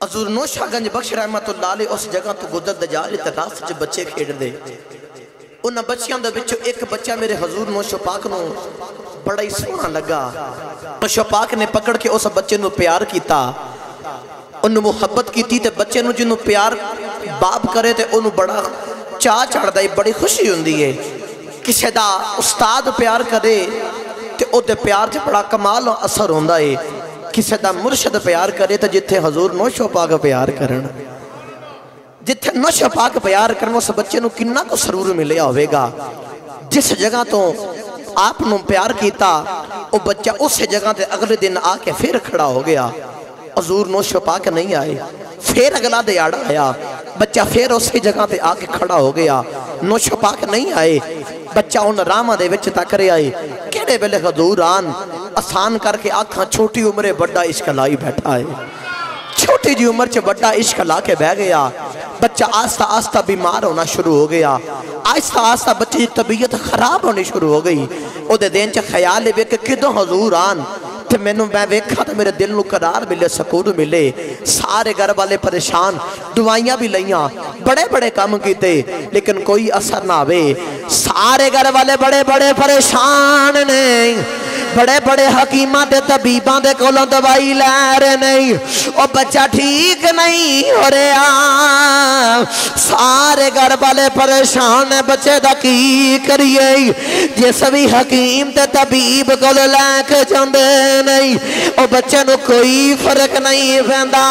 हजूर नौशागंज बख्श रहमतुल्लाह अलैह उस जगह तो गुजरते जा रहे थे, रास्ते च बच्चे खेडते। उन्होंने बच्चों के विचों एक बच्चा मेरे हजूर नौशो पाक नूं बड़ा ही सोहना लगा। नौशो पाक ने पकड़ के उस बच्चे नूं प्यार किया, उन्होंने मुहब्बत की ते बच्चे नूं जिन्हों प्यार बाप करे तो उन्होंने बड़ा चाह चढ़ता है, बड़ी खुशी होंदी है। किसी का उस्ताद प्यार करे तो उहदे प्यार च बड़ा कमाल असर होंदा है। किसी का मुर्शद प्यार करे तो जिथे हजूर नौशो पाक प्यार करन, जिथे नौशो पाक प्यार करन, उस बच्चे नूं किन्ना को सरूर मिलिया होवेगा। जिस जगह तो आप नूं प्यार किया वो बच्चा उस जगह ते अगले दिन आके फिर खड़ा हो गया। हजूर नौशो पाक नहीं आए, फिर अगला दिहाड़ा आया, बच्चा फिर उस जगह ते आके खड़ा हो गया। नौशो पाक नहीं आए, बच्चा उन रामा दे विच तक रहा है। केड़े वेले हजूर आन आसान करके आखा छोटी उम्रे बड़ा इश्क लाई बैठा है। छोटी जी उम्र च बड़ा इश्क ला के बह गया। बच्चा आस्ता आस्ता बीमार होना शुरू हो गया। आस्ता आस्ता बच्चे की तबीयत खराब होनी शुरू हो गई। उहदे दिन च ख्याल है कि किदों हजूर आन ते मैनू मैं वेखा तो मेरे दिल नूं करार मिले, सुकून मिले। सारे घर वाले परेशान, दवाइयां भी लईयां, बड़े बड़े काम किए लेकिन कोई असर ना आवे। सारे घर वाले बड़े बड़े परेशान ने, बड़े बड़े हकीमां दे तबीबां दे कोलों दवाई लै रहे नहीं, और बच्चा ठीक नहीं हो रहा। सारे घर वाले परेशान है, बच्चे दा की करिए। जिस भी हकीम ते तबीब कोल लैके जांदे नहीं, और बच्चे नूं कोई फर्क नहीं पैंदा।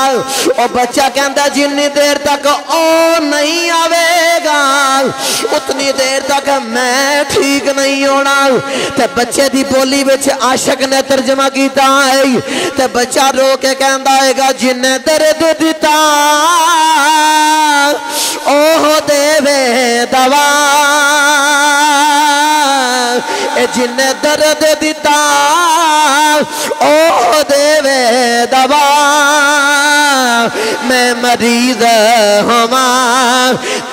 और बच्चा कहता जिन्नी देर तक ओ नहीं आवेगा उतनी देर तक मैं ठीक नहीं होना। ते बच्चे दी बोली विच आशक ने तर्जमा किया है, ते बच्चा रो के कहता है जिन्ने दर्द दिता ओह देवे दवा, जिन्ने दर्द दिता ओह देवे दवा। मैं मरीज होवा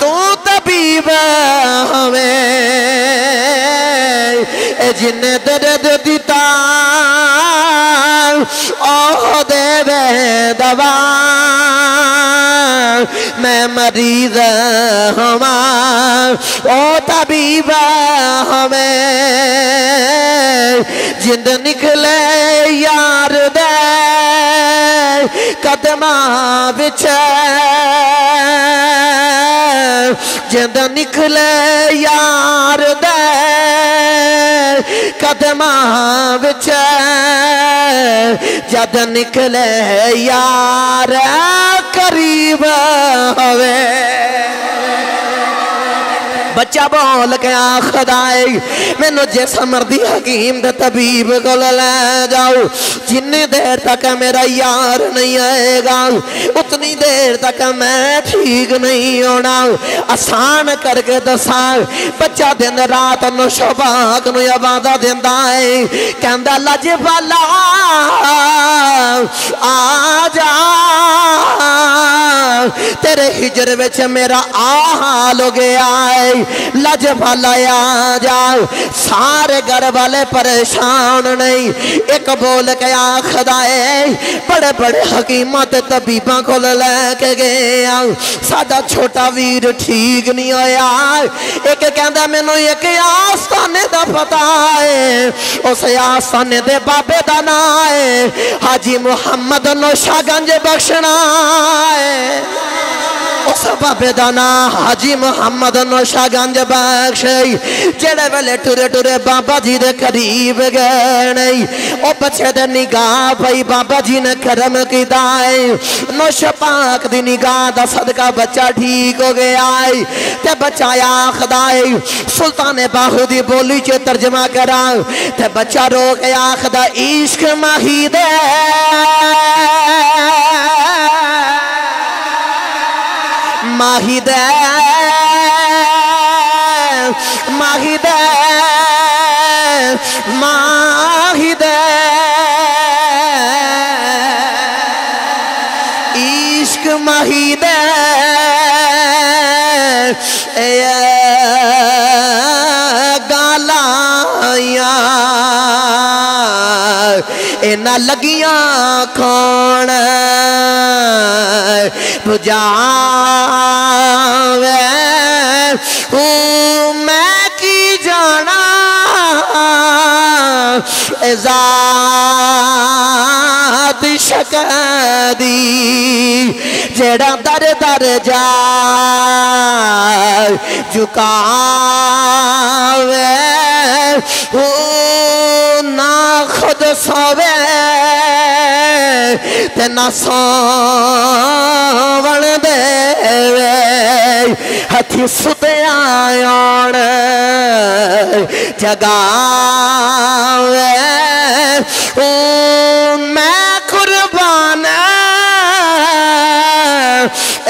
तू तबीब हमें, जिन्ने दर्द दिता ओह देवे दवा। मैं मरीज होवा ओ तबीब हमें, जिंद निकले यार दे कदमा विच, जिंद निकले यार दे कदमा विच, जद निकले यार करीब हवे। बच्चा बोल के आखदाए मैनू जिस मर्दी हकीम दे तबीब को ले जाओ, जिन्नी देर तक मेरा यार नहीं आएगा उतनी देर तक मैं ठीक नहीं होना। आसान करके दसा, बच्चा दिन रात नौशो पाक नूं आवाज़ा दिंदा है, कहंदा लजपाला आ जा, तेरे हिजर विच मेरा आ हाल हो गया है, लजपाला आ जा। सारे घर वाले परेशान नहीं, एक बोल के आखदा है बड़े बड़े हकीमां ते तबीबां कोल लैके गया, साडा छोटा वीर ठीक नहीं होया। एक कहंदा मैनू एक आस्थाने दा पता है, उस आस्थाने दे बाबे दा नाम है हाजी मुहम्मद नौशागंज बख्शना है। उस बाबे का नाम हाजी मुहम्मद नौशागंज बख्श, जेड़े वेले टुरे टुरे बाबा जी दे करीब गए नहीं, ओ बच्चे दे निगाह पई, बाबा जी ने करम किया है। नौशो पाक दी निगाह दा सदका बच्चा ठीक हो गया है। ते बच्चा आखदा है सुल्तान बाहू दी बोली च तर्जमा करा, ते बच्चा रो के आखदा इश्क माही दे माही दे माही दे माही दे, इश्क माही दे गालाया इना लगियां खान जावे मैं की जाना ज़ात शकदी जेड़ा दर दर जा झुकावे ना खुद सोवे ते ना सोवण देवे हथी सुते आण जगावे मैं कुर्बान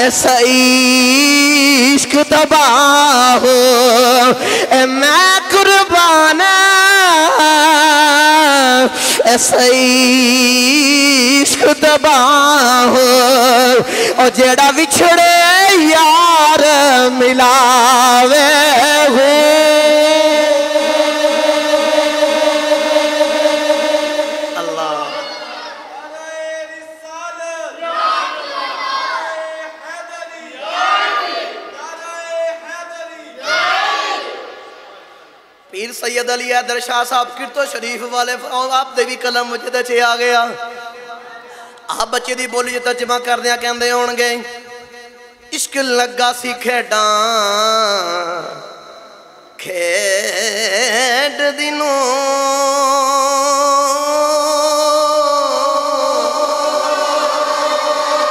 ऐसा इश्क तबाह मैं कुर्बान ऐसा इश्क तबाह और जेड़ा विछड़े यार मिलावे हो पीर सैयद अली हैदर शाह साहब किरतो शरीफ वाले आप दे भी कलम मुझे आ गया आप बच्चे दी बोली जो तर्जमा करदे कहंदे होणगे इश्क लगा सी खेडां खेड दिनों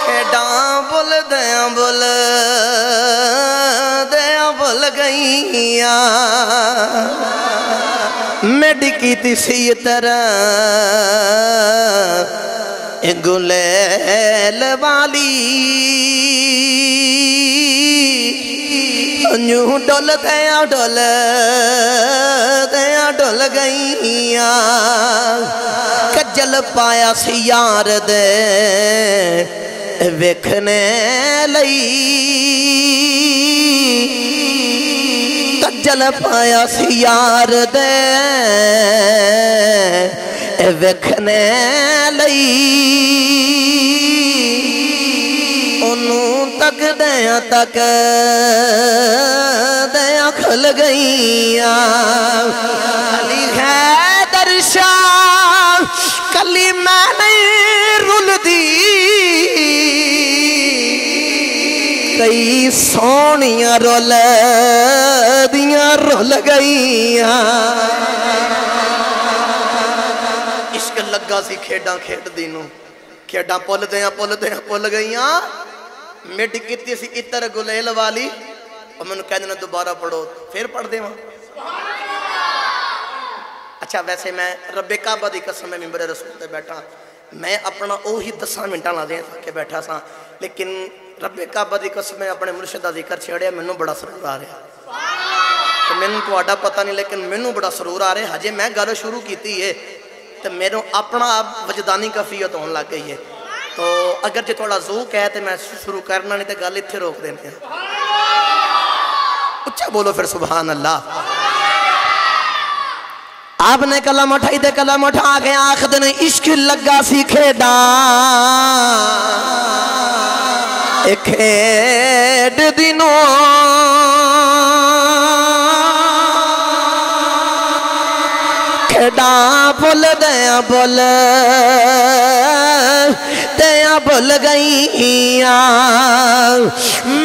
खेडां बुल गईया मेडी की सी तरह गुलेल वाली न्यू डोल डोल गईया कजल पाया सी यार दे वेखने लई कजल पाया सी यार दे वेखने लई ओनू तक दया खुल गईया अली हैदर शाह कली मैं नहीं रुलदी कई सोनिया रोल दिया रुल गईया इश्क लगा सी खेडां खेडदी नूं खेडां पुल गईया मिट की सी इतर गुलेल वाली और मैनू कहते दोबारा पढ़ो फिर पढ़ देवां अच्छा वैसे मैं रब्बे काबा दी कसम मैं मिंबर रसूल ते बैठा मैं अपना उही 10 मिनटां ला दें के बैठा सा लेकिन रब्बे काबा दी कसम मैं अपने मुर्शिद दा जिक्र छेड़िया मैनू बड़ा सरूर आ रहा तो मैनू तुहाडा पता नहीं लेकिन मैनू बड़ा सरूर आ रहा हजे मैं गल शुरू की है तो मेरे अपना आप वजदानी कफियत होने लग गई है तो अगर जो थोड़ा ज़ूक है तो मैं शुरू करना नहीं तो गल इत्थे रोक देने उच्चा बोलो फिर सुभान अल्लाह आपने कलम उठाई दे कलम उठा के आख दिन इश्क लगा सी खेडा खेड दिनों खेडा भुल भुल गईया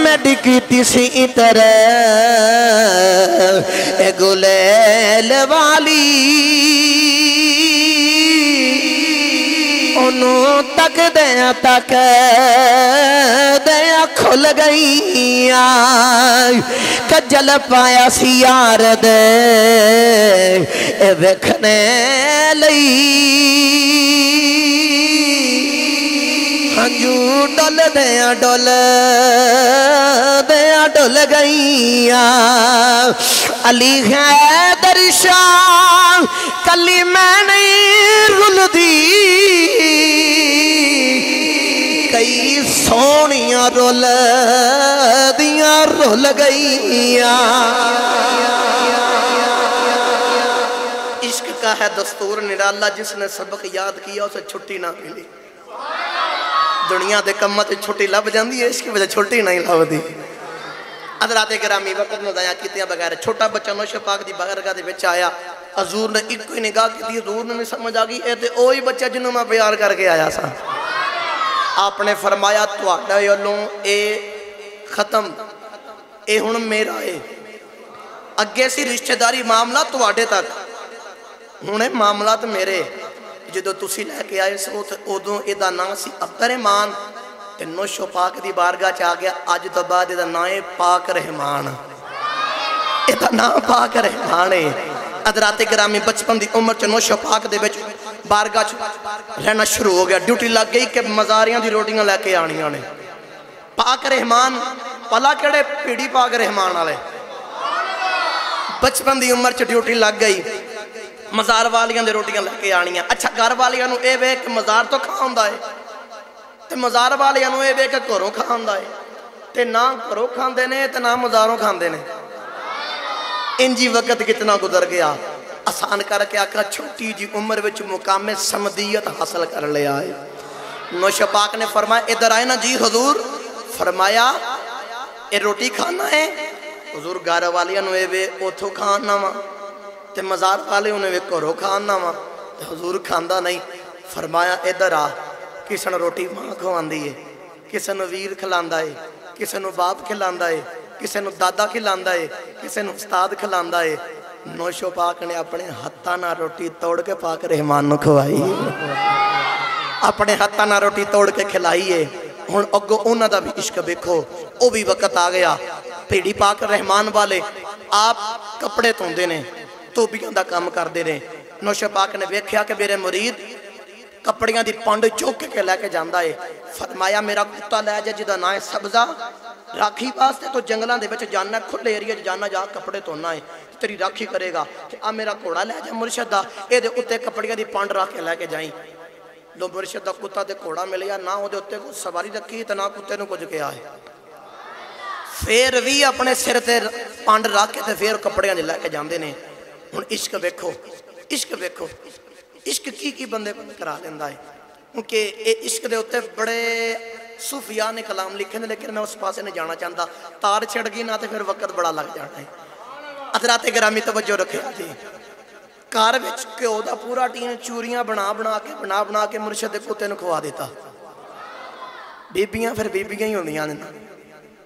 मेडी की सी तरह गुलेल वाली ओनू तक दया खुल गईया कजल पाया सी यार दे वेखने लई हंजू डोल डोल गईया अली हैदर शाह कली मैं नहीं रुलदी कई सोनिया रोल दिया रुल गईया इश्क का है दस्तूर निराला जिसने सबक याद किया उसे छुट्टी ना मिली दुनिया के कामों से छुट्टी लभ जाती है, इसकी वजह छुट्टी नहीं लभदी। हज़रात गिरामी वक्त नूं ज़ाया कीते बगैर छोटा बच्चा नौशे पाक की बारगाह दे विच आया। हजूर ने एक ही निगाह की, हजूर ने भी समझ आ गई ये तो वही बच्चा जिन्हों मैं प्यार करके आया सा। आपने फरमाया तुहाडे वल्लों ए खत्म, ए हुण मेरा है, अगे सी रिश्तेदारी मामला तुहाडे तक, हुणे मामला तो मेरे। जो तुसी लैके आए सो उदों इहदा नाम सी अब्दुर्रहमान ते नौशो पाक की बारगाह च आ गया। अज तो बाद इहदा नाम है पाक रहमान, इहदा नाम पाक रहमान है। हज़रात गिरामी बचपन की उम्र च नौशो पाक दे विच बारगाह च रहना शुरू हो गया। ड्यूटी लग गई कि मज़ारियां दी रोटियां लैके आनियां ने। पाक रहमान भला केड़े पीड़ी पाक रहमान वाले, बचपन की उम्र च ड्यूटी लग गई, मज़ार वालियां दी रोटियां लैके आनियां। अच्छा घर वालियां नूं इह वेख के मज़ार तो खांदा है ते मज़ार वालियां नूं इह वेख के घरों खांदा है, ते ना घरों खांदे ने ते ना मज़ारों खांदे ने। इंजी वक्त कितना गुजर गया। आसान करके आखा छोटी जी उम्र विच मुकामे समदियत हासिल कर लिया है। नौशे पाक ने फरमाया इधर आए ना जी हजूर। फरमाया ये रोटी खाना है हजूर, घर वालियां नूं वे उथों खाना वा ते मज़ार वाले उन्हें वे घरों खाना वा ते हजूर खांदा नहीं। फरमाया इधर आ, किसी ने रोटी मां खवांदी है, किसी ने वीर खिलांदा है, किसी ने बाप खिलांदा है, किसी ने दादा खिलांदा है, किसी ने उस्ताद खिलांदा है। नौशो पाक ने अपने हत्थां नाल रोटी तोड़ के पाक रहमान नूं खवाई, अपने हत्थां नाल रोटी तोड़ के खिलाई है। हुण अगों उन्हां दा भी इश्क वेखो, वो भी वक्त आ गया। भेड़ी पाक रहमान वाले आप कपड़े धोंदे ने, धोबियां दा काम करदे ने। नौशे पाक ने वेख्या कि मेरे मुरीद कपड़ियां दी पंड चुक के लैके जांदा है। फरमाया मेरा कुत्ता लै जा जिहदा नाम है सब्जा, राखी वास्ते तो जंगलों के जाना, खुले एरिया जाना, जा कपड़े धोना है, तेरी राखी करेगा। कि आ मेरा घोड़ा लै जा मुर्शद दा, ये उत्ते कपड़ियां दी पंड रख के लैके जाई। लो मुर्शद दा कुत्ता ते घोड़ा मिलिया ना, वो उत्ते कोई सवारी रखी तो ना कुत्ते नूं कुछ कहा है। फिर भी अपने सिर ते पंड रख के ते फिर कपड़ियां लैके जाते हैं। हुण इश्क वेखो, इश्क वेखो, इश्क की बंदे करा लेंदा है। क्योंकि ये इश्क के उत्ते बड़े सूफिया ने कलाम लिखे ने, लेकिन मैं उस पासे नहीं जाना चाहता। तार छिड़ गई ना तो फिर वक्त बड़ा लग जाना है। हज़रात गिरामी तवज्जो रखे जी, घर में घ्यो का पूरा टीन चूरियां बना के मुर्शद के कुत्ते नूं खवा दिता। बीबियां फिर बीबियां ही होंदियां ने,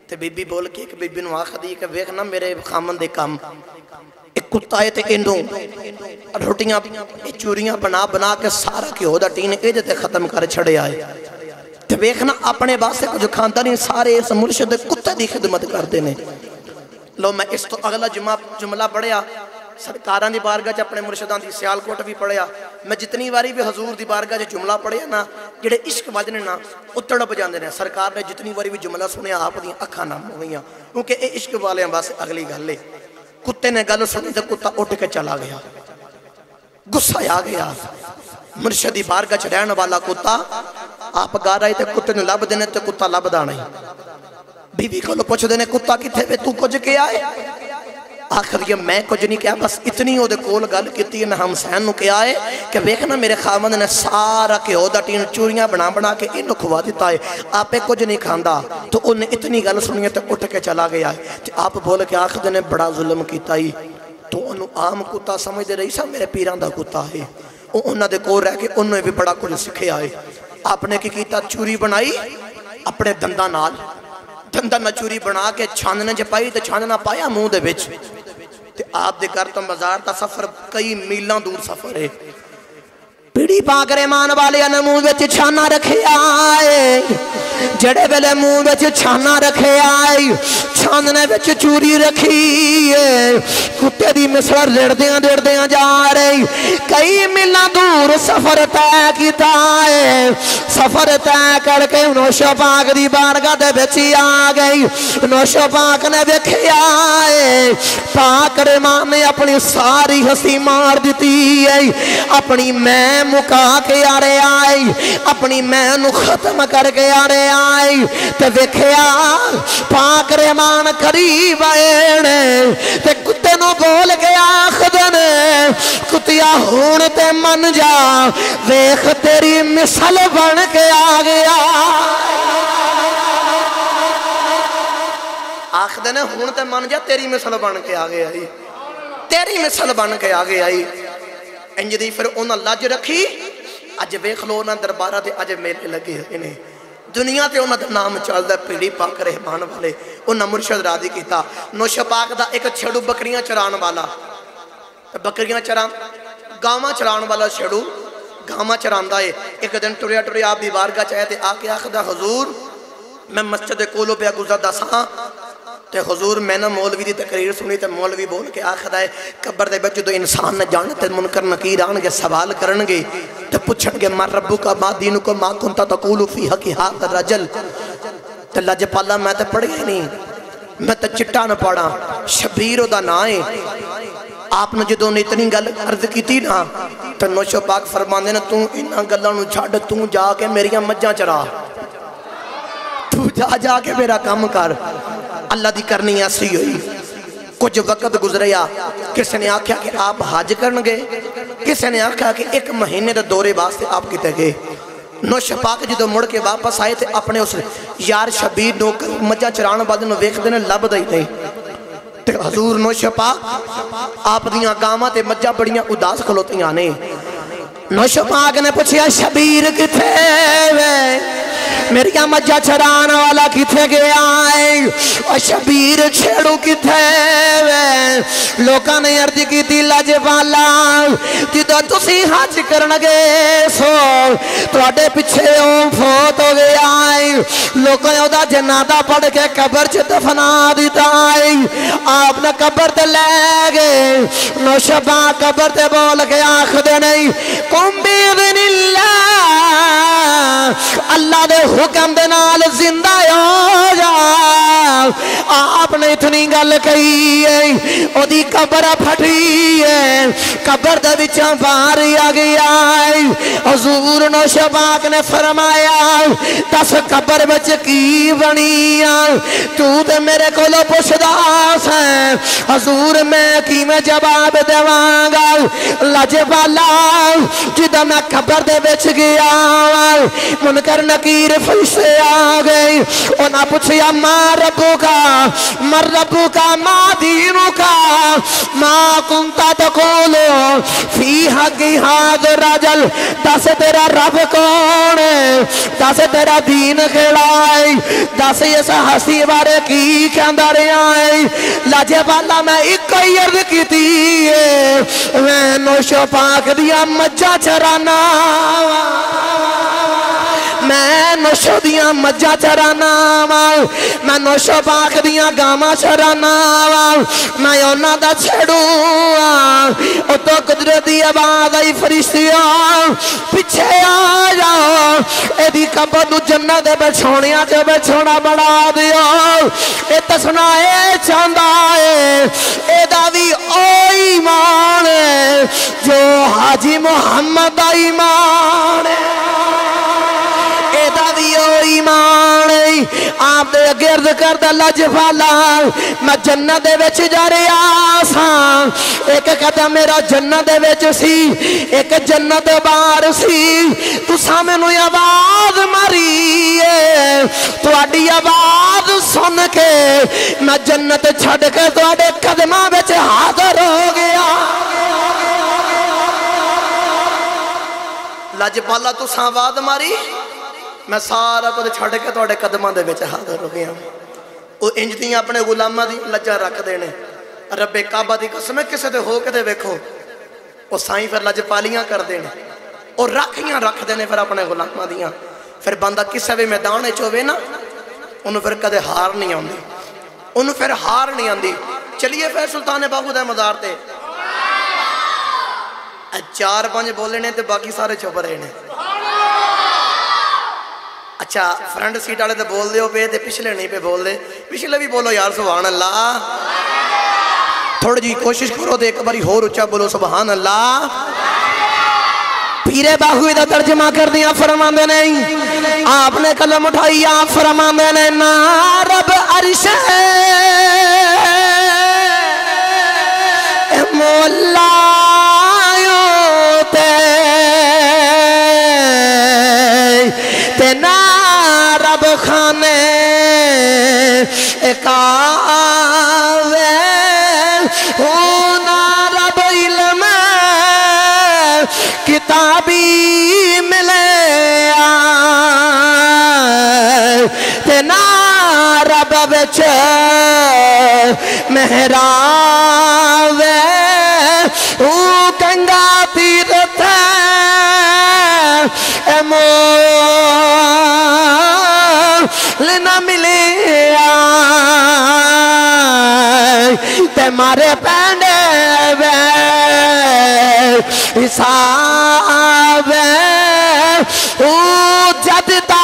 ते बीबी बोल के एक बीबी नूं आखदी कि वेख ना मेरे खामन दे काम, एक कुत्ता है ते इनू रोटियां चूरियां बना के सारा घ्यो का टीन ये खत्म कर छड़िया है। ते वेखना अपने वास्ते कुछ खांदा नहीं, सारे इस मुर्शद कुत्ते की खिदमत करते हैं। लो मैं इस तो अगला जुमला पढ़िया सरकारां दी बारगाह च अपने मुर्शदां दी, सियालकोट भी पढ़िया। मैं जितनी बारी भी हजूर दी बारगाह च जुमला पढ़िया ना, जिहड़े इश्क वजने ना वो तड़प जाते हैं। सरकार ने जितनी बारी भी जुमला सुनिया आप दी अखां नम हो गईयां, क्योंकि ये इश्क वालियां बस अगली गल है। कुत्ते ने गल सुनी तो कुत्ता उठ के चला गया, गुस्सा आ गया। मुर्शद दी बारगाह च रहने वाला कुत्ता आप गा रहे थे, कुत्ते ने लभदे ने ते कुत्ता लभदा नहीं। बीवी को पुछदे ने कुत्ता किथे वे, तू कुछ क्या है? आखिर मैं कुछ नहीं कहा, बस इतनी वो कोल गल की। मैं हमसैन नूं कहा है कि वेख ना मेरे खामद ने सारा घ्यो दा टीन चूरियां बना के इनू खवा दिता है, आपे कुछ नहीं खांदा। तो उन्हें इतनी गल सुनी तो उठ के चला गया है। तो आप बोल के आखिर ने बड़ा जुल्म किया ही, तो उन्होंने आम कुत्ता समझते रही सा, मेरे पीरां दा कुत्ता है। उन्होंने कोल रह के उन्हें भी बड़ा कुछ सिखिया है। आपने की किया, चूरी बनाई अपने दंदां नाल, दंदां नाल चूरी बना के छानने च पाई तो छानना पाया मुँह दे विच। ते आप दे घर तो मज़ार का सफर कई मीलों दूर सफर है। पीड़ी पाक रहमान वाले ने मुँह विच छाना रखे आए, जड़े वेले मुँह विच छाना रखे आए, छानने विच चूरी रखी है। कुत्ते दी मिसरा रेड़दियां जा रही, कई मीलों दूर सफर तय किया है। सफर तय करके नौशे पाक दी बारगाह दे विच आ गई। नौशे पाक ने वेखिया है, पाक रहमान ने अपनी सारी हंसी मार दी है, अपनी मैं मुका के आ रहे आए, अपनी मैं नू खत्म करके आ रहे आई ते वेखिया पाक रहमान करीब आए ने ते कुत्ते नू बोल के आखदे ने कुतिया हुण ते मन जा वेख तेरी मिसल बन के आ गया। आखदे ने हुण ते मन जा तेरी मिसल बन के आ गया, तेरी मिसल बन के आ गया। इंज दी फिर उन्हें लज रखी। अज वेख लो उन्होंने दरबारा से अज मेले लगे हुए ने, दुनिया से उन्होंने नाम चलता पीड़ी पाक रहमान वाले। उन्हें मुर्शद राजी किया। नौशा पाक का एक छेड़ू बकरियां चराने वाला, बकरियां चरा गावां चराने वाला छेड़ू गावां चरांदा है। एक दिन टुरिया टुरिया आप दी बारगाह च आया ते आके आखदा हुजूर मैं मस्जिद कोलों पे गुजरदा सा ते हुजूर मैं ना मौलवी की तकरीर सुनी तो मौलवी बोल के आखदा है कब्र दे विच जो इंसान ने जाने ते मुनकर नकीर आएंगे सवाल करनगे ते पुछणगे मर रब्बू का मा दीनु को मा कुंता तकूलु फी हकी हाद रजल। ते लजपाला मैं तो पढ़िया ही नहीं, मैं तो चिट्टा न पढ़ा। शबीर ओदा ना है। आपने जो इतनी गल अर्ज की ना तो नौशो पाक फरमांदे ने तू इन्हां गल्लां नूं छड्ड, तू जाके मेरियां मज्जां चरा, तू जाके मेरा काम कर। अल्लाह की करनी ऐसी हुई। कुछ वक्त गुजरिया, किसी ने आख्या कि आप हज करनगे, किसी ने आख्या कि एक महीने के दौरे वास्ते आप किते गए। नौशा पाक जो मुड़ के वापस आए तो अपने उस यार शबीर नौकर मज्जां चराने वाले नूं वेखदे ने, लभदा ही नहीं। ते हजूर नौशा पाक आप दियां गावां ते मज्जां बड़ियां उदास खलोतियां ने। नौशा पाक ने पूछा शबीर किथे वे, मेरिया मज्जा चराने वाला किथे गया है, शबीर छेड़ू किथे वे। लोगों ने अर्ज की लजपाला जो तुसी हज करन गए सो तुहाडे पिछे ओ फौत हो गया है। लोगों ने ओदा जनाजा पढ़ के कब्र च दफना दिता है। आपने कब्र ते लै गए। नौशा पाक कब्र ते बोल के आखदे नहीं कुम बिइज़्निल्लाह, अल्लाह दे हुक्म दे नाल जिंदा हो जा। आपने इतनी गल कही है, ओदी कब्र फटी है, कब्र दे विचों बाहर आ गया है। हुजूर नौशा पाक ने फरमाया दस कब्र विच की बनी आ, तू ते मेरे कोलों पुछदा है हुजूर मैं किवें जवाब देवांगा। लजपाला जिदा मैं कब्र दे विच गया मुनकर नकीर फरिश्ते आ गए। उन्हें पूछा मां रब्बू का मर रब्बू का मां दीनु का मा कुंता तकूलु फी हकी हाद रजल। दस तेरा रब कौन है, दस तेरा दीन केड़ा है, दस इस हस्ती बारे की कहंदा रहा है। लजपाला मैं एक ही अर्ज की है, मैं नौशा पाक दियां मज्जां चराना, मैं नौशा दियां मज्जां चराना वा, मैं नौशा पाक दियां गावां चराना वा, मैं उन्हां दा छेड़ू आ। उतो कुदरती आवाज आई फरिश्तिया पिछे आ जाओ, एदी कब्र नूं जन्नत दे बिछौणियां च बिछौना बना दिओ। ए दसना ए चाहंदा है एदा भी ओ ईमान है जो हाजी मुहम्मद दा ईमान है, ईमान आप दे अगे अर्ज करदा लजपाला मैं जन्नत दे विच जा रहा सा। एक कदम मेरा जन्नत दे विच सी, एक जन्नत दे बाहर सी। तुसां मैनूं आवाज मारी है, तुहाडी आवाज सुन के मैं जन्नत छड्ड के तुहाडे कदमां विच हाज़र हो गया। लजपाला तुसां आवाज मारी, मैं सारा कुछ छड़ के तुहाडे कदमां दे विच हाज़र हो गया। वो इंज दी अपने गुलामां दी लज्जा रखते हैं। रब्बे काबा की कसम किसी दे हो के वेखो, वो साईं फिर लजपालियां करते हैं, और राखियां रखते हैं फिर अपने गुलामां दियां। फिर बंदा किसी भी मैदान च होवे ना, उन्होंने फिर कदे हार नहीं आती, उन्होंने फिर हार नहीं आती। चलिए फिर सुल्तान बाहू दे मज़ार ते चार पांच बोले ने ते बाकी सारे चुप रहे ने। अच्छा फ्रंट सीट वाले तो बोल दे पे, पिछले नहीं पे बोल दे, पिछले भी बोलो यार सुभान अल्लाह। थोड़ी जी कोशिश करो तो एक बारी होर उच्चा बोलो सुभान अल्लाह। पीरे बाहुए का तर्जमा कर दिया फरमाते नहीं आपने कलम उठाई आप फरमाते ने ना रब अरश मोला ना रब खाने कावे हो ना रब इल्म किताबी मिले ते ना रब विच मेहरावे ओ गंगा तीरथ लेना मिले ते मारे पैंडे वे हिसाब ओ जददा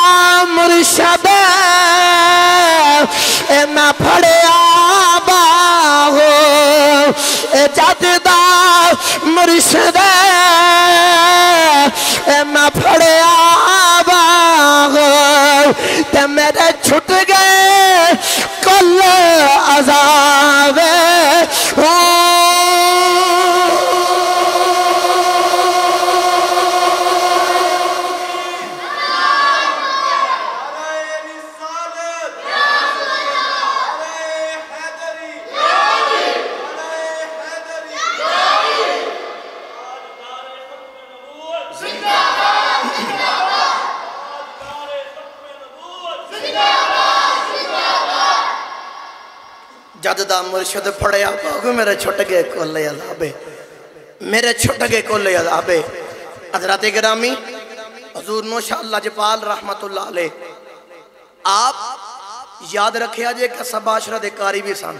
मुर्शद मैं फड़िया बाहो जददा मुर्शद मैं फड़िया बाहो ते मेरे छुट गए कल अज़ाब जददा मुर्शद फड़िया बाहु मेरे छुट गए कोले अज़ाबे मेरे छुट गए कोले अज़ाबे। हज़रत गिरामी हुज़ूर नौशाद लजपाल रहमतुल्लाह अलैह आप याद रखिया जे कि सबाशरा दे कारी भी सन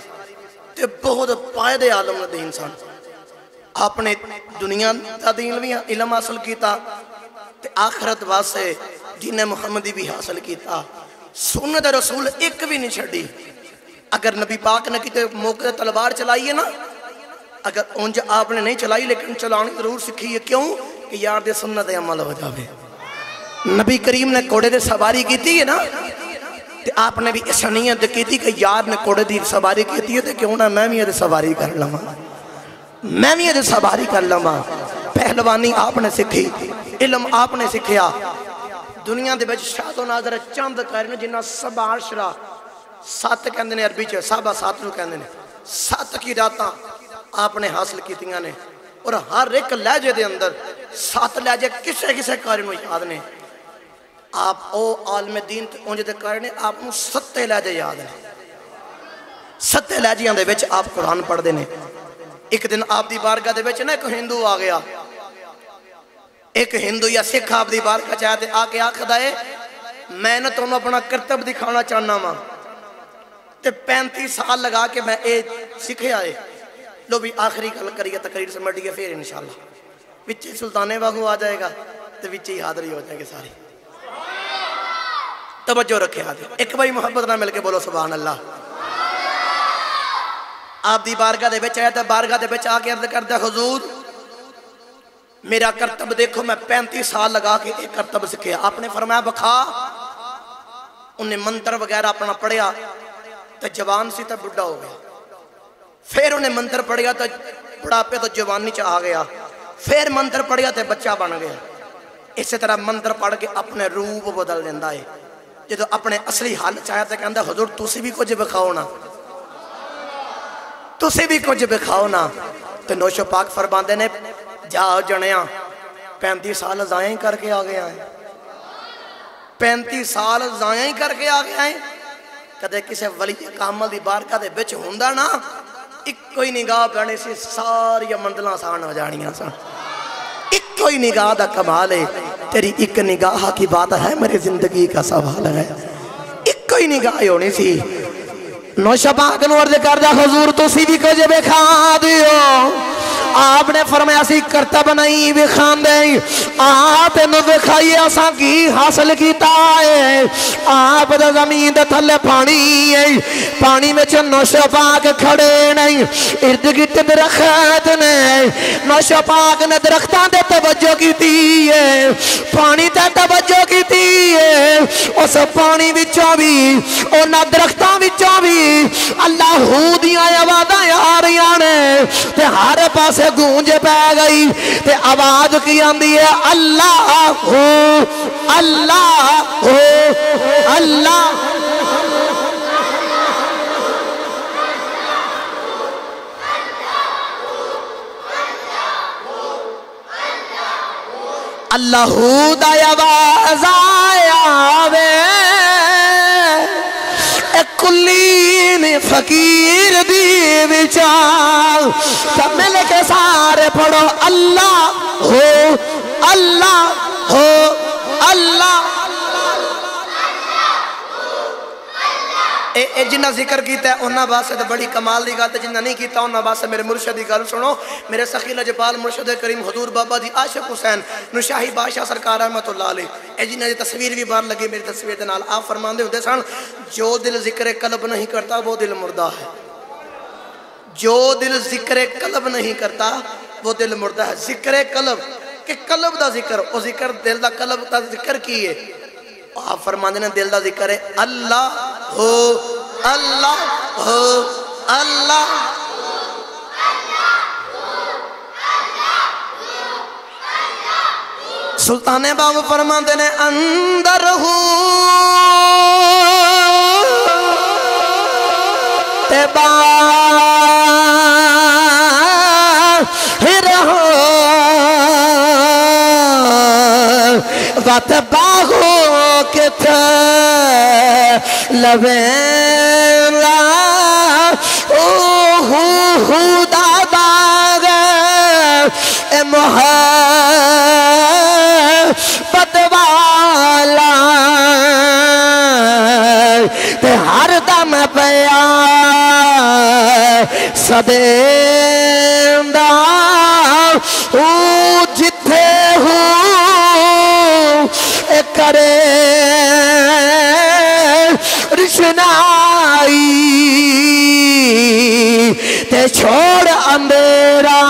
ते बहुत पायदे आलम दीन सन। आपने दुनिया का दीन भी इलम हासिल किया ते आखरत वास्ते दीन मुहम्मदी भी हासिल किया। सुन्नत रसूल एक भी नहीं छड़ी। अगर नबी पाक ने किते मौके तलवार चलाई है ना अगर उंज आपने नहीं चलाई लेकिन चलानी जरूर सीखी है। क्यों कि यार दे सुन्नत अमल हो जाए। नबी करीम ने घोड़े की सवारी की है ना ते आपने भी इस नीयत की कि यार ने घोड़े की सवारी की है तो क्यों ना मैं भी ये सवारी कर लवा मैं भी ये सवारी कर लवा। पहलवानी आपने सीखी इलम आपने सीखिया। दुनिया के शादो नाजर चंद कारण जिन्ना सबाशरा सत कहते अरबी च साबा सात नूं कहंदे ने सत की रातां आपने हासिल कीतियां ने और हर एक लहजे के अंदर सत लहजे किसे किसे कारी नूं याद ने। आप ओ आलम दीन उंज दे कारी ने आप नूं सत्ते लहजे याद ने। सत्ते लहजियां दे विच आप कुरान पढ़ते हैं। एक दिन आप दी बारगाह दे विच ना एक हिंदू आ गया। एक हिंदू या सिख आप दी बारगाह च आया ते आके आखदा है मैं ना तुहानूं अपना करतब दिखाना चाहना वा ते 35 साल लगा के मैं ये सीखिया है। लो भी आखिरी गल करिए तकरीर समझिए फिर इंशाअल्लाह विच सुल्ताने वागू आ जाएगा तो विच ही हादरी हो जाएगी सारी। तवज्जो रखे हाथ एक भाई मोहब्बत ना मिलके बोलो सुभान अल्लाह। आप दी बारगाह दे विच आया तो बारगाह दे विच आके अर्ज करदा हुजूर मेरा करतब देखो मैं 35 साल लगा के एक करतब सीखिया। आपने फरमाया बखा। उन्हें मंत्र वगैरह अपना पढ़िया तो जवान सी तो बुढ़ा हो गया। फिर उन्हें मंत्र पढ़िया तो बुढ़ापे तो जवानी च आ गया। फिर मंत्र पढ़िया तो बच्चा बन गया। इस तरह मंत्र पढ़ के अपने रूप बदल देता है। जो अपने असली हाल चाहे तो कहता हुजूर तुसी भी कुछ विखाओ ना तुसी भी कुछ विखाओ ना। तो नौशो पाक फरमाते ने जाओ जनिया 35 साल जाया ही करके आ गया है। 35 साल जाया ही करके आ गया है। कदे किसी वली कामल की बारगाह दे विच हुंदा ना इक्को ही निगाह पैनी सी सारिया मंजिल आसान हो जानियां सन। इक्को ही निगाह का कमाल है। तेरी एक निगाह की बात है मेरी जिंदगी का सवाल है। इक्को ही निगाह होनी सी। नौशा पाक नूं अर्ज करदा हुजूर तुसी भी कुछ विखा दिओ आपने फरमाया सी करतब नहीं विखांदे आ तेन विखाइए असा की हासिल किया है। आप जमीन के थले पानी है, पानी में नौशा पाक खड़े नहीं, इर्द गिर्द दरख्त ने, नौशा पाक ने दरख्तों से तवज्जो की है, पानी ते तवज्जो की है। उस पानी विचों भी उन्होंने दरख्तों विचों भी अल्लाह दियां आवाज़ां आ रही ने ते हर पासे गूंज पै गई ते आवाज की आंदी है अल्लाह हो अल्लाह हो अल्लाह। अल्लाहू दा आवाज आवे कुली ने फकीर दी विचार सब मिल के सारे पढ़ो अल्लाह हो अल्लाह हो अल्लाह। जिन्ना जिक्र किया उन्होंने वास्ते तो बड़ी कमाल की गल, जिन्ना नहीं किया उन्होंने वास्ते मेरे मुर्शद की गल सुनो। मेरे सखी लजपाल मुर्शद करीम हजूर बाबा जी आशिक हुसैन शाही बादशाह सरकार रहमतुल्लाह अलैह जिन्हें तस्वीर भी बाहर लगी मेरी तस्वीर के नाल आप फरमाते होंगे सन जो दिल जिक्र कल्ब नहीं करता वो दिल मुर्दा है, जो दिल जिक्र कल्ब नहीं करता वो दिल मुर्दा है। जिक्र कल्ब कि कल्ब का जिक्र और जिक्र दिल का कल्ब का जिक्र की है। आप फरमाते ने दिल का जिक्र है अल्लाह हो अल्लाह हो अल्लाह। सुल्ताने बाबू फरमाते ने अंदर हो ते बाहिर हो वत बाहो के लवेला ओ हुदा बाग ए मोहब्बत वाला ते हर दम पया सदेंदा ओ जिथे हो करे रिशनाई ते छोड़ अंधेरा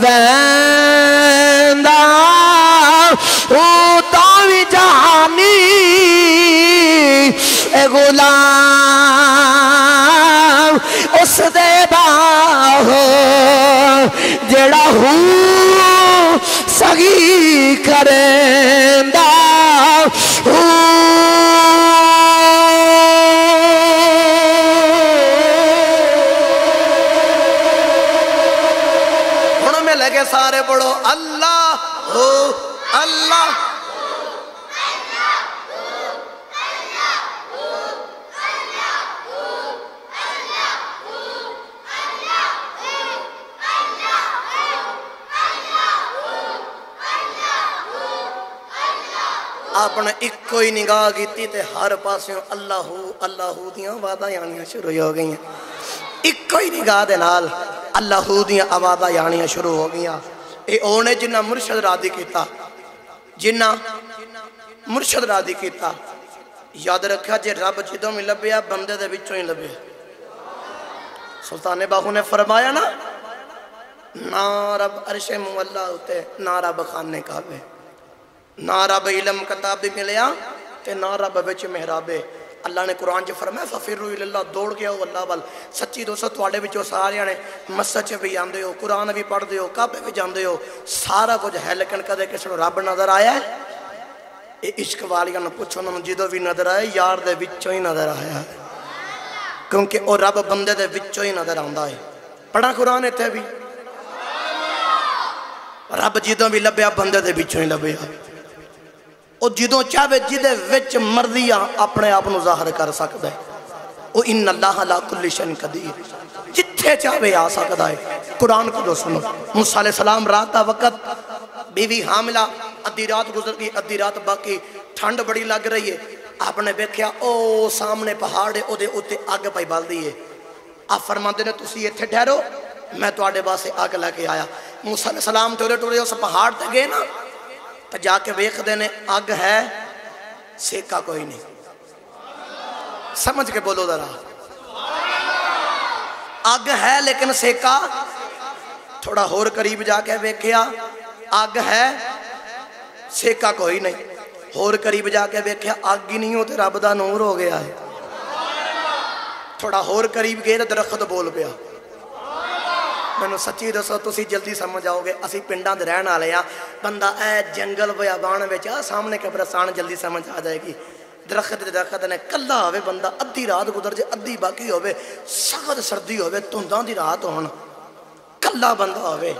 वेंदा ओ तावी जहानी ए गुलाम उस दे बाहो जेड़ा हूँ सगी करेंदा हुण में लगे सारे पढ़ो अल्लाह हो अल्लाह। आपने इको ही निगाह की ते हर पासों अल्लाहू अल्लाहू दियां आवाज़ां आनियां शुरू हो गई। इको ही निगाह दे नाल अल्लाहू दियां आवाज़ां आनियां शुरू हो गई। ये ओने जिन्ना मुर्शद रादी किया, जिन्ना मुर्शद रादी किया। याद रखा जे रब जदों भी लभ्या बंदे दे विचों ही लभ्या। सुल्ताने बाहू ने फरमाया ना ना रब अरशे मुअल्ला उते ना रब खाने काबे, ना रब इलम किताब भी मिलया ते ना रब विच मेहराबे। अल्लाह ने कुरान च फरमाया फफिरू इल्लाह दौड़ के आओ अल्लाह वाल। सच्ची दोस्तों तुहाडे विचों सारियां ने मस्जिद च भी आंदे हो, कुरान भी पढ़ते हो, काबे भी जाते हो, सारा कुछ है, लेकिन कदे किसी को रब नजर आया है? ये इश्क वालियां नूं पुछो, उन्होंने जो भी नजर आया यार दे विचों ही नजर आया, क्योंकि वह रब बंदे दे विचों ही नजर आता है। पढ़ा कुरान इत्थे भी रब जदों भी लभ्या बंदे दे विचों ही लभ्या। और जदों चाहे जिदे विच मर्जी अपने आप को जाहिर कर सकता है। वो इन्ना अल्लाह ला कुल्ली शैइन कदीर, जिथे चाहे आ सकता है। कुरान को सुनो, मूसा अलैहिस्सलाम रात का वक़्त, बीवी हामिला, अद्धी रात गुजर गई, अद्धी रात बाकी, ठंड बड़ी लग रही है। आपने वेख्या ओ सामने पहाड़ है, उहदे उत्ते अग पई बलदी है। आप फरमाते ने तुसीं इत्थे ठहरो, मैं तुहाडे वास्ते अग लैके आया। मूसा अलैहिस्सलाम टुरे टुरे उस पहाड़ ते गए ना, तो जाके वेखते ने अग है, सेका कोई नहीं। समझ के बोलो जरा, अग है लेकिन सेका। थोड़ा होर करीब जाके वेख्या, अग है, सेका कोई नहीं। होर करीब जाके वेख्या, अग ही नहीं, हो तो रब दा नूर हो गया है। थोड़ा होर करीब गए तो दरख्त बोल पिया। मैनू सच्ची दसो, तुसी जल्दी समझ आओगे। असी पिंडां दे रहण वाले आ, बंदा ए जंगल बयाबान विच आ सामने कब्रिस्तान जल्दी समझ आ जाएगी। दरख्त ने कल्ला होवे बंदा, अद्धी रात गुजर जाए, अद्धी बाकी होवे, सख्त सर्दी होवे, धुंदां दी रात होण, कल्ला बंदा होवे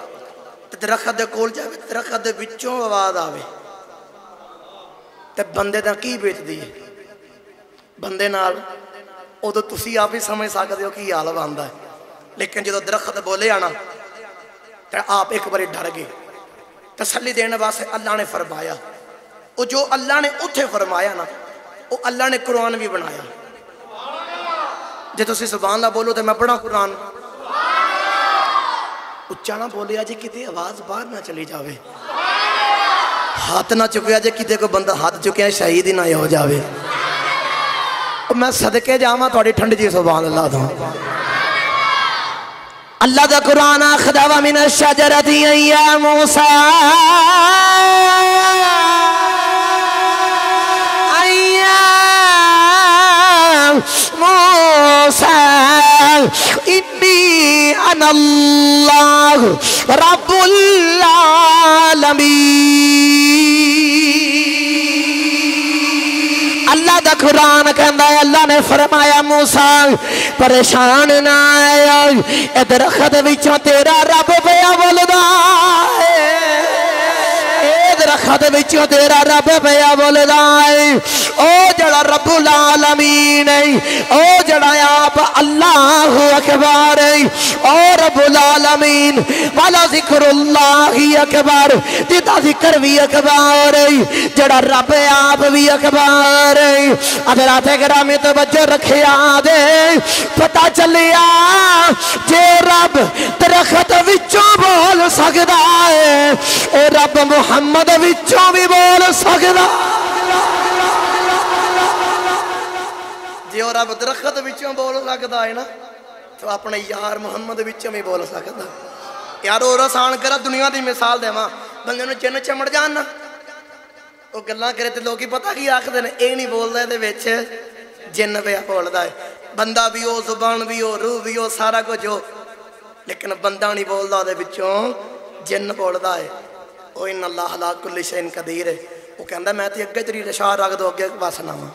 ते दरख्त दे कोल जावे, दरख्त दे विचों आवाज़ आवे ते बंदे दा की बीतदी है बंदे नाल। उदों तुसी आप ही समझ सकते हो कि हाल बनदा है। लेकिन जो दरख्त बोले आना तो आप एक बार डर गए। तसल्ली देने वास्ते अल्लाह ने फरमाया, वो जो अल्लाह ने उत्थे फरमाया ना, वो अल्लाह ने कुरान भी बनाया। जे तुसी सुभान अल्लाह बोलो तो मैं पढ़ा कुरान। उच्चा ना बोलिया जे किते आवाज बाहर ना चली जावे, हाथ ना चुकया जे किते को बंदा हाथ चुकया शहीद ही ना हो जावे। मैं सदके जावा थोड़ी ठंड जी सुभान अल्लाह तो। अल्लाह दा कुरान आखदा व मिन शजरति या मूसा मूसा इन्नी अनल्लाह रब्बुल आलमीन। अल्लाह दा कुरान कहता है, अल्लाह ने फरमाया मूसा परेशान ना आया, ए दरख्त विचों तेरा रब पिया बोलदा है, दरख्त विचों तेरा रब पिया बोलदा है। ओ जड़ा रब्बुल आलमीन है, ओ जड़ा आप अल्लाहु अकबर है, ओ रब्बुल आलमीन वाला जिक्रुल्लाहि अकबर, जिदा जिक्र भी अकबर है, जड़ा रब आप भी अकबर है। हज़रात गिरामी तवज्जो रखिया दे, पता चलिया जे रब दरख्त विचों बोल सकदा है, ए रब मुहम्मद विचों भी बोल सकदा। जो रब दरख्त विचों बोल सकता है ना, तो अपने यार मुहम्मद विचों भी बोल सकता। यार और आसान करा, दुनिया की मिसाल देव, बंदे नूं चिन्न चमड़ जान ना, वो गल्लां करे तो लोग पता की आखते हैं, ये नहीं बोलता, ये जिन्न पिया बोलता है। बंदा भी हो, जुबान भी हो, रूह भी हो, सारा कुछ हो, लेकिन बंदा नहीं बोलता, वो जिन्न बोलता है। वो इन अल्लाह अला कुल्ली शैइन कदीर है। वो कहता मैं तो अगे तेरी शाह रख दो, अगे वसना वा,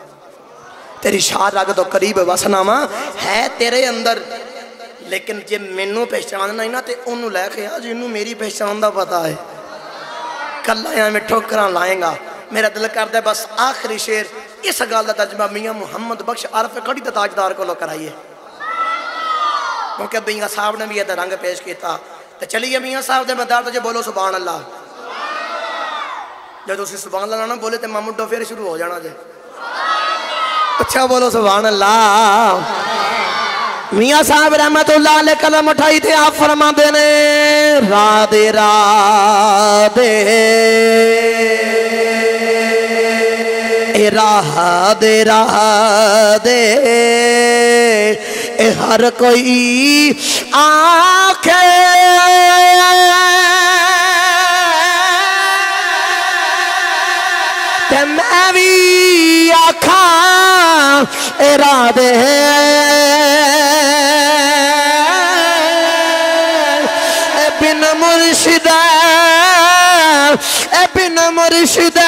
तेरी शाह रख दो, करीब वसना वा है तेरे अंदर। लेकिन जे मैनू पहचानना ही ना, तो उन्होंने लैके आ जिन्होंने मेरी पहचान का पता है। कला एवं ठोकर लाएगा। मेरा दिल करता है बस आखिरी शेर इस गल का तर्जमा मियाँ मुहम्मद बख्श आरफ कड़ी के ताजदार को कराइए, क्योंकि मियाँ साहब ने भी यह रंग पेश किया। तो चलिए मियाँ साहब के मदार जो बोलो सुभान अल्लाह। जो तुम सुभान अल्लाह ना बोले तो मामुडो फिर शुरू हो जाना जे। अच्छा बोलो सुभान अल्लाह। मियाँ साहब रहमतुल्लाह अलैह कलम उठाई थे, आप फरमाते ने राधे राधे राधे राधे हर कोई आखे ते मैं भी आखा राधे बिन मुर्शिद बिन मुर्शिद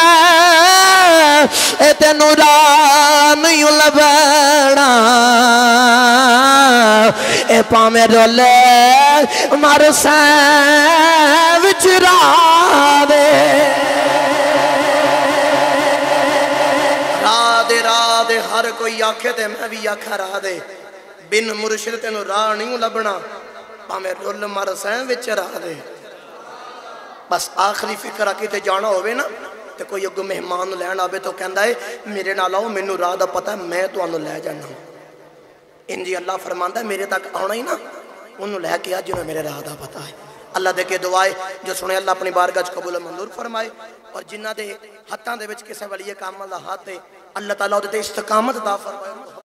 तेनू राह नहीं लभना, ए पावे रोले मर विच राधे राधे राधे हर कोई आखे ते मैं भी आखा राधे। बिन मुर्शिद तेनू राह नहीं लभना, भावे रुल मर सैं विच राधे। बस आखिरी फिक्र किते जाना होवे ना, तो कोई अगों मेहमान लैन आवे तो कहता है मेरे नाल आओ, मैनू राह दा पता है, मैं तुहानू लै जाना। इंजी अल्लाह फरमांदा मेरे तक आना ही ना, उन्होंने लैके आ जिन्हें मेरे राह का पता है। अल्लाह दे के दुआए जो सुने अल्लाह अपनी बारगाह च कबूल मंजूर फरमाए और जिन्हों के हत्थों के किसी वलीए कामल का हाथ है अल्लाह ताला उहदे ते इस्तकामत अता फरमाए।